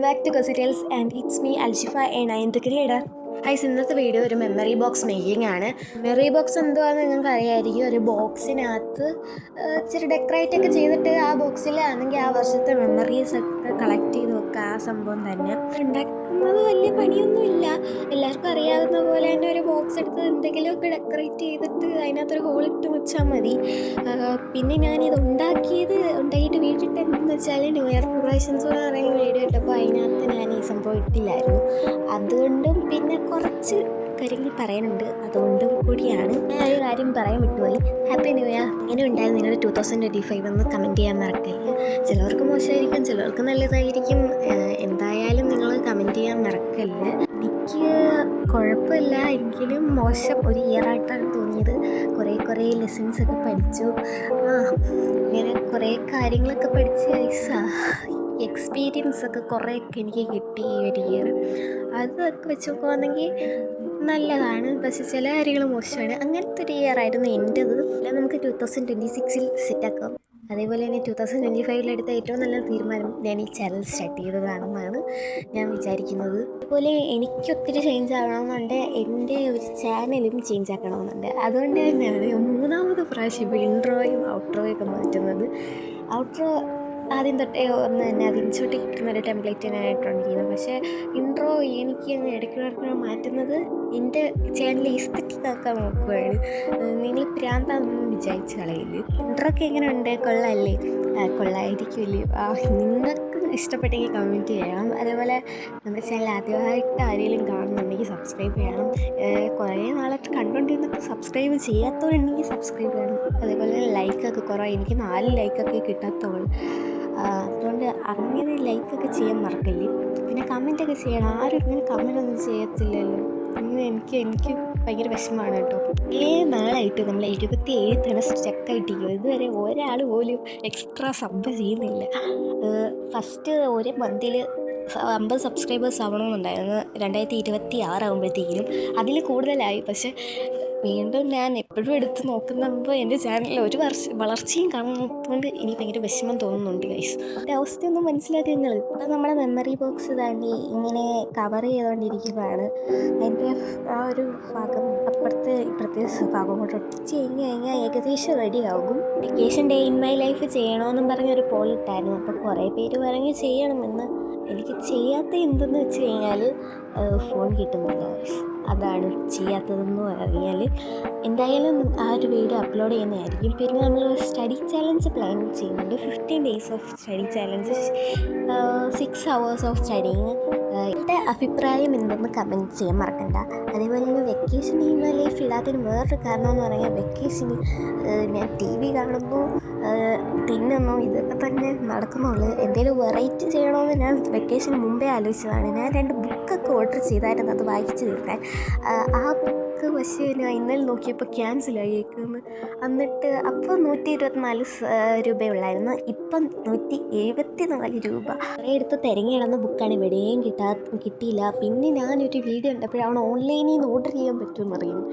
back to Gossip Tales and it's me Alshifa and I am the creator. ഹൈസ്, ഇന്നത്തെ video ഒരു memory box making ആണ്. Memory box എന്തുവാന്ന് നിങ്ങൾക്ക് അറിയാമായിരിക്കും. ഒരു ബോക്സിനകത്ത് ഇച്ചിരി ഡെക്കറേറ്റ് ഒക്കെ ചെയ്തിട്ട് ആ ബോക്സിലാണെങ്കിൽ ആ വർഷത്തെ മെമ്മറീസ് ഒക്കെ കളക്ട് ചെയ്ത് വെക്കുക. ആ സംഭവം തന്നെ ഉണ്ടാക്കുന്നത് വലിയ പണിയൊന്നുമില്ല. എല്ലാവർക്കും അറിയാവുന്ന പോലെ തന്നെ ഒരു ബോക്സ് എടുത്ത് എന്തെങ്കിലുമൊക്കെ ഡെക്കറേറ്റ് ചെയ്തിട്ട് അതിനകത്തൊരു ഹോളിട്ട് വെച്ചാൽ മതി. പിന്നെ ഞാനിത് ഉണ്ടാക്കിയിട്ട് വീട്ടിട്ടെന്ന് വെച്ചാൽ ന്യൂ ഇയർ പ്രിപ്പറേഷൻസ് എന്ന് പറയുന്ന വീഡിയോ ഇട്ടപ്പോൾ അതിനകത്ത് ഞാൻ ഈ സംഭവം ഇട്ടില്ലായിരുന്നു. അതുകൊണ്ടും പിന്നെ കുറച്ച് കാര്യങ്ങൾ പറയാനുണ്ട്, അതുകൊണ്ടും കൂടിയാണ്. ഞാൻ ഒരു കാര്യം പറയാൻ വിട്ടുപോയി. Happy new year. എങ്ങനെ ഉണ്ടായിരുന്നു നിങ്ങളുടെ 2025 എന്ന് കമൻറ്റ് ചെയ്യാൻ മറക്കല്ല. ചിലവർക്ക് മോശമായിരിക്കും, ചിലവർക്ക് നല്ലതായിരിക്കും. എന്തായാലും നിങ്ങൾ കമൻറ്റ് ചെയ്യാൻ മറക്കല്ല. എനിക്ക് കുഴപ്പമില്ല, എങ്കിലും മോശം ഒരു ഇയറായിട്ടാണ് തോന്നിയത്. കുറേ ലെസൺസ് ഒക്കെ പഠിച്ചു. ഇങ്ങനെ കുറേ കാര്യങ്ങളൊക്കെ പഠിച്ച് എക്സ്പീരിയൻസ് ഒക്കെ കുറേയൊക്കെ എനിക്ക് കിട്ടി ഈ ഒരു ഇയർ. അതൊക്കെ വെച്ച് നോക്കുവാണെങ്കിൽ നല്ലതാണ്, പക്ഷെ ചില കാര്യങ്ങൾ മോശമാണ്. അങ്ങനത്തെ ഒരു ഇയർ ആയിരുന്നു എൻ്റെത്. എല്ലാം നമുക്ക് 2026 സെറ്റാക്കാം. അതേപോലെ തന്നെ 2025 എടുത്ത ഏറ്റവും നല്ല തീരുമാനം ഞാൻ ഈ ചാനൽ സ്റ്റാർട്ട് ചെയ്തതാണെന്നാണ് ഞാൻ വിചാരിക്കുന്നത്. അതുപോലെ എനിക്കൊത്തിരി ചേഞ്ച് ആകണമെന്നുണ്ട്, എൻ്റെ ഒരു ചാനലും ചേഞ്ച് ആക്കണമെന്നുണ്ട്. അതുകൊണ്ട് തന്നെയാണ് 3ാമത് പ്രാവശ്യം ഇപ്പോൾ ഇൻട്രോയും ഔട്ട്രോയും ഒക്കെ മാറ്റുന്നത്. ഔട്ട്രോ ആദ്യം തൊട്ടേ ഒന്ന് തന്നെ അത് ഇൻസോട്ട് കിട്ടുന്നൊരു ടെംപ്ലേറ്റ് ഞാനായിട്ടുണ്ട്. പക്ഷേ ഇൻട്രോ എനിക്ക് ഇടയ്ക്കിടയ്ക്ക് മാറ്റുന്നത് എൻ്റെ ചാനൽ എസ്തെറ്റിക് ആക്കാൻ നോക്കുകയാണ്. നിങ്ങൾ പ്രാന്താണെന്ന് വിചാരിച്ച് കളയില്ല. ഇൻട്രോ ഒക്കെ എങ്ങനെയുണ്ട്? കൊള്ളാമല്ലേ? കൊള്ളായിരിക്കുമല്ലേ? നിങ്ങൾക്ക് ഇഷ്ടപ്പെട്ടെങ്കിൽ കമൻറ്റ് ചെയ്യണം. അതേപോലെ നമ്മുടെ ചാനൽ ആദ്യമായിട്ട് ആരെങ്കിലും കാണുന്നുണ്ടെങ്കിൽ സബ്സ്ക്രൈബ് ചെയ്യണം. കുറേ നാളായിട്ട് കണ്ടുകൊണ്ടിരുന്നിട്ട് സബ്സ്ക്രൈബ് ചെയ്യാത്തവരുണ്ടെങ്കിൽ സബ്സ്ക്രൈബ് ചെയ്യണം. അതേപോലെ ലൈക്കൊക്കെ കുറവാണ്, എനിക്ക് 4 ലൈക്കൊക്കെ കിട്ടാത്തവൾ. അതുകൊണ്ട് അങ്ങനെ ലൈക്കൊക്കെ ചെയ്യാൻ മറക്കല്ലേ. പിന്നെ കമൻറ്റൊക്കെ ചെയ്യണം. ആരും ഇങ്ങനെ കമൻറ്റൊന്നും ചെയ്യത്തില്ലല്ലോ. ഇങ്ങനെ എനിക്ക് ഭയങ്കര വിഷമമാണ് കേട്ടോ. നാളായിട്ട് നമ്മൾ 27 തവണ സ്റ്റക്കായിട്ടിരിക്കും. ഇതുവരെ ഒരാൾ പോലും എക്സ്ട്രാ സബ് ചെയ്യുന്നില്ല. ഫസ്റ്റ് ഒരു മന്തിൽ 50 സബ്സ്ക്രൈബേഴ്സ് ആവണമെന്നുണ്ടായിരുന്നു 2026 ആകുമ്പോഴത്തേക്കിനും. അതിൽ കൂടുതലായി. പക്ഷേ വീണ്ടും ഞാൻ എപ്പോഴും എടുത്ത് നോക്കുമ്പോൾ എൻ്റെ ചാനലിൽ ഒരു വളർച്ചയും കാണുന്നതുകൊണ്ട് എനിക്ക് ഭയങ്കര വിഷമം തോന്നുന്നുണ്ട് ഗൈസ്. എൻ്റെ അവസ്ഥയൊന്നും മനസ്സിലാക്കി നിങ്ങൾ. ഇപ്പം നമ്മുടെ മെമ്മറി ബോക്സ് താണ്ടി ഇങ്ങനെ കവർ ചെയ്തുകൊണ്ടിരിക്കുന്നതാണ്. അതിൻ്റെ ആ ഒരു ഭാഗം ഇപ്പുറത്തെ ഭാഗം കൊണ്ട് ഒട്ടിച്ച് കഴിഞ്ഞാൽ ഏകദേശം റെഡിയാകും. Vacation day in my life ചെയ്യണമെന്നും പറഞ്ഞൊരു പോൾ ഇട്ടായിരുന്നു. അപ്പോൾ കുറേ പേര് പറഞ്ഞ് ചെയ്യണമെന്ന്. എനിക്ക് ചെയ്യാത്ത എന്തെന്ന് വെച്ച് കഴിഞ്ഞാൽ ഫോൺ കിട്ടുന്നില്ല. അതാണ് ചെയ്യാത്തതെന്ന് പറഞ്ഞാൽ. എന്തായാലും ആ ഒരു വീഡിയോ അപ്ലോഡ് ചെയ്യുന്നതായിരിക്കും. പിന്നെ നമ്മൾ സ്റ്റഡി ചാലഞ്ച് പ്ലാൻ ചെയ്യുന്നുണ്ട്. 15 days of study challenge, 6 hours of studying. എൻ്റെ അഭിപ്രായം എന്തെന്ന് കമൻറ്റ് ചെയ്യാൻ മറക്കണ്ട. അതേപോലെ തന്നെ വെക്കേഷൻ ഈ ലൈഫ് ഇല്ലാത്തതിന് വേറൊരു കാരണം എന്ന് പറഞ്ഞാൽ വെക്കേഷന് ഞാൻ TV കാണുന്നു, തിന്നുന്നു, ഇതൊക്കെ തന്നെ നടക്കുന്നുള്ളൂ. എന്തെങ്കിലും വെറൈറ്റി ചെയ്യണമെന്ന് ഞാൻ വെക്കേഷന് മുമ്പേ ആലോചിച്ചതാണ്. ഞാൻ 2 ബുക്കൊക്കെ ഓർഡർ ചെയ്തായിരുന്നു അത് വായിച്ച് തീർക്കാൻ. ആ ബുക്ക് പക്ഷേ ഞാൻ ഇന്നലെ നോക്കിയപ്പോൾ ക്യാൻസലായേക്കുന്നു. എന്നിട്ട് അപ്പോൾ 124 രൂപയുള്ളായിരുന്നു. ഇപ്പം 174 രൂപ. കുറേ എടുത്ത് തിരഞ്ഞു കിടന്ന ബുക്കാണ്, എവിടെയും കിട്ടിയില്ല. പിന്നെ ഞാനൊരു വീഡിയോ കണ്ടപ്പോഴാണ് ഓൺലൈനിൽ നിന്ന് ഓർഡർ ചെയ്യാൻ പറ്റുമെന്ന് അറിയുന്നു.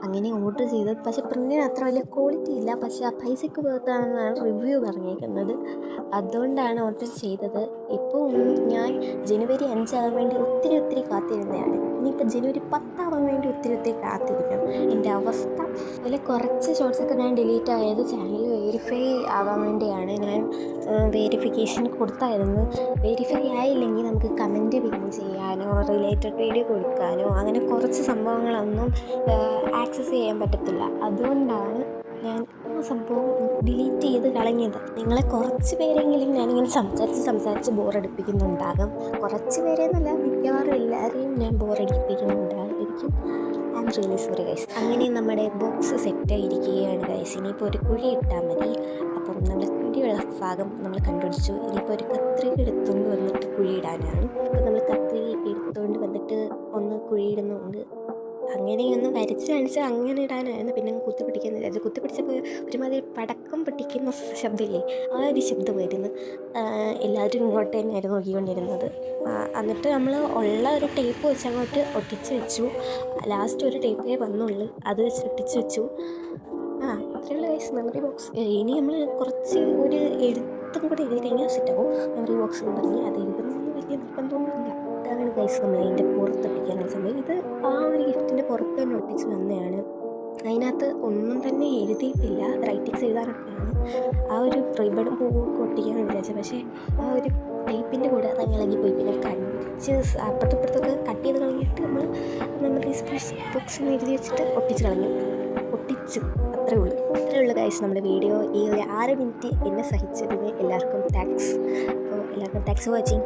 അങ്ങനെ ഓർഡർ ചെയ്തത്. പക്ഷേ പ്രിൻറ്റിന് അത്ര വലിയ ക്വാളിറ്റി ഇല്ല. പക്ഷേ ആ പൈസയ്ക്ക് പുറത്താണെന്നാണ് റിവ്യൂ പറഞ്ഞേക്കുന്നത്. അതുകൊണ്ടാണ് ഓർഡർ ചെയ്തത്. ഇപ്പോൾ ഞാൻ ജനുവരി 5 ആകാൻ വേണ്ടി ഒത്തിരി കാത്തിരുന്നതാണ്. ഇനിയിപ്പോൾ ജനുവരി 10 ആവാൻ വേണ്ടി ഒത്തിരി കാത്തിരിക്കണം. എൻ്റെ അവസ്ഥ. അതുപോലെ കുറച്ച് ഷോർട്സൊക്കെ ഞാൻ ഡിലീറ്റ് ആയത് ചാനൽ വെരിഫൈ ആവാൻ വേണ്ടിയാണ്. ഞാൻ വെരിഫിക്കേഷൻ കൊടുത്തായിരുന്നു. വെരിഫൈ ആയില്ലെങ്കിൽ നമുക്ക് കമൻറ്റ് പിൻ ചെയ്യാനോ റിലേറ്റഡ് വീഡിയോ കൊടുക്കാനോ അങ്ങനെ കുറച്ച് സംഭവങ്ങളൊന്നും ആക്സസ് ചെയ്യാൻ പറ്റത്തില്ല. അതുകൊണ്ടാണ് ഞാൻ ആ സംഭവം ഡിലീറ്റ് ചെയ്ത് കളഞ്ഞത്. നിങ്ങളെ കുറച്ച് പേരെങ്കിലും ഞാനിങ്ങനെ സംസാരിച്ച് ബോറടിപ്പിക്കുന്നുണ്ടാകും. കുറച്ച് പേരെന്നല്ല, മിക്കവാറും എല്ലാവരെയും ഞാൻ ബോറടിപ്പിക്കുന്നുണ്ടായിരിക്കും. I am really sorry guys. അങ്ങനെ നമ്മുടെ ബോക്സ് സെറ്റായിരിക്കുകയാണ് ഗൈസ്. ഇനിയിപ്പോൾ ഒരു കുഴി ഇട്ടാൽ മതി. അപ്പം നമ്മൾ കുഴിയുള്ള ഭാഗം നമ്മൾ കണ്ടുപിടിച്ചു. ഇനിയിപ്പോൾ ഒരു കത്രിക എടുത്തുകൊണ്ട് വന്നിട്ട് കുഴിയിടാനാണ്. അപ്പോൾ നമ്മൾ കത്രിക എടുത്തുകൊണ്ട് വന്നിട്ട് ഒന്ന് കുഴിയിടുന്നുണ്ട്. അങ്ങനെയൊന്ന് വരച്ച് കാണിച്ചാൽ അങ്ങനെ ഇടാനായിരുന്നു. പിന്നെ കുത്തിപ്പിടിക്കുന്നത്, അത് കുത്തിപ്പിടിച്ചപ്പോൾ ഒരുമാതിരി പടക്കം പൊട്ടിക്കുന്ന ശബ്ദമില്ലേ, ആ ഒരു ശബ്ദമായിരുന്നു. എല്ലാവരും ഇങ്ങോട്ട് തന്നെയായിരുന്നു നോക്കിക്കൊണ്ടിരുന്നത്. എന്നിട്ട് നമ്മൾ ഉള്ള ഒരു ടേപ്പ് വെച്ച് അങ്ങോട്ട് ഒട്ടിച്ച് വെച്ചു. ലാസ്റ്റ് ഒരു ടേപ്പേ വന്നുള്ളൂ, അത് വെച്ച് ഒട്ടിച്ച് വെച്ചു. അത്രയുള്ള ഗൈസ് മെമ്മറി ബോക്സ്. ഇനി നമ്മൾ കുറച്ച് ഒരു എഴുത്തും കൂടെ എഴുതി കഴിഞ്ഞാൽ സെറ്റാവും. മെമ്മറി ബോക്സ് എന്ന് പറഞ്ഞാൽ അത് എഴുതുന്നൊന്നും വലിയ വലിയ നിർബന്ധമൊന്നുമില്ല. ഇതാണ് ഗൈസ് നമ്മൾ അതിൻ്റെ പുറത്തൊട്ടിക്കാനുള്ള സംഭവം. ഇത് ആ ഒരു ഗിഫ്റ്റിൻ്റെ പുറത്ത് തന്നെ ഒട്ടിച്ച് വന്നതാണ്. അതിനകത്ത് ഒന്നും തന്നെ എഴുതിയിട്ടില്ല, റൈറ്റിങ്സ് എഴുതാനൊക്കെയാണ്. ആ ഒരു റിബണും പൂവൊക്കെ ഒട്ടിക്കാമെന്ന് വിചാരിച്ചത്, പക്ഷേ ആ ഒരു ടേപ്പിൻ്റെ കൂടെ അതങ്ങ് ഇളകിപ്പോയി. പിന്നെ കടിച്ച് അപ്പുറത്തപ്പുറത്തൊക്കെ കട്ട് ചെയ്ത് കളഞ്ഞിട്ട് നമ്മൾ മെമ്മറീസ് ബോക്സ് എന്ന് എഴുതി വെച്ചിട്ട് ഒട്ടിച്ച് കളഞ്ഞു. അത്രേ ഉള്ളൂ ഗൈസ് നമ്മുടെ വീഡിയോ. ഈ ഒരു 6 മിനിറ്റ് എന്നെ സഹിച്ചതിന് എല്ലാവർക്കും താങ്ക്സ്. അപ്പോൾ എല്ലാവർക്കും താങ്ക്സ് ഫോർ വാച്ചിങ്.